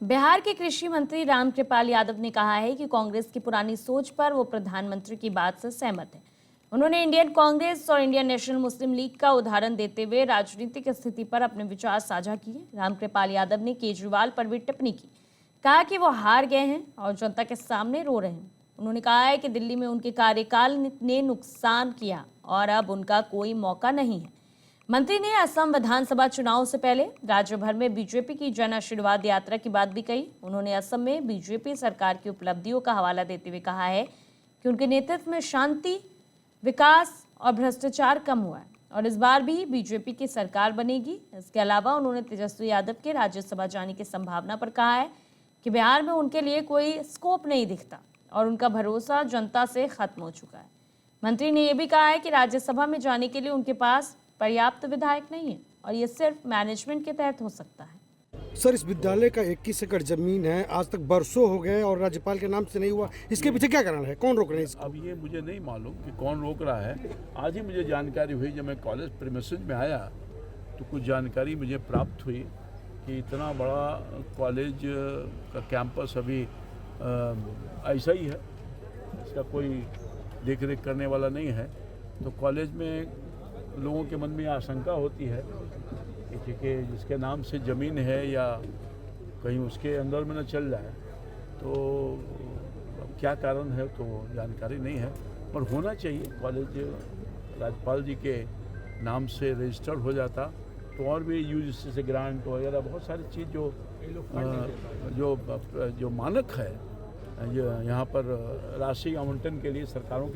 बिहार के कृषि मंत्री रामकृपाल यादव ने कहा है कि कांग्रेस की पुरानी सोच पर वो प्रधानमंत्री की बात से सहमत है। उन्होंने इंडियन कांग्रेस और इंडियन नेशनल मुस्लिम लीग का उदाहरण देते हुए राजनीतिक स्थिति पर अपने विचार साझा किए। रामकृपाल यादव ने केजरीवाल पर भी टिप्पणी की, कहा कि वो हार गए हैं और जनता के सामने रो रहे हैं। उन्होंने कहा है कि दिल्ली में उनके कार्यकाल ने नुकसान किया और अब उनका कोई मौका नहीं है। मंत्री ने असम विधानसभा चुनाव से पहले राज्य भर में बीजेपी की जन आशीर्वाद यात्रा की बात भी कही। उन्होंने असम में बीजेपी सरकार की उपलब्धियों का हवाला देते हुए कहा है कि उनके नेतृत्व में शांति, विकास और भ्रष्टाचार कम हुआ है और इस बार भी बीजेपी की सरकार बनेगी। इसके अलावा उन्होंने तेजस्वी यादव के राज्यसभा जाने की संभावना पर कहा है कि बिहार में उनके लिए कोई स्कोप नहीं दिखता और उनका भरोसा जनता से खत्म हो चुका है। मंत्री ने यह भी कहा है कि राज्यसभा में जाने के लिए उनके पास पर्याप्त विधायक नहीं है और ये सिर्फ मैनेजमेंट के तहत हो सकता है। सर, इस विद्यालय का 21 एकड़ जमीन है, आज तक बरसों हो गए और राज्यपाल के नाम से नहीं हुआ। इसके पीछे क्या कारण है? कौन रोक रहे हैं इसको? अब ये मुझे नहीं मालूम कि कौन रोक रहा है। आज ही मुझे जानकारी हुई, जब मैं कॉलेज प्रीमिसेस में आया तो कुछ जानकारी मुझे प्राप्त हुई कि इतना बड़ा कॉलेज का कैंपस अभी ऐसा ही है, इसका कोई देख रेख करने वाला नहीं है। तो कॉलेज में लोगों के मन में आशंका होती है कि जिसके नाम से ज़मीन है या कहीं उसके अंदर में न चल जाए। तो क्या कारण है तो जानकारी नहीं है, पर होना चाहिए। कॉलेज राज्यपाल जी के नाम से रजिस्टर्ड हो जाता तो और भी यूजीसी से ग्रांट वगैरह बहुत सारी चीज़ जो मानक है यहाँ पर राशि आवंटन के लिए सरकारों के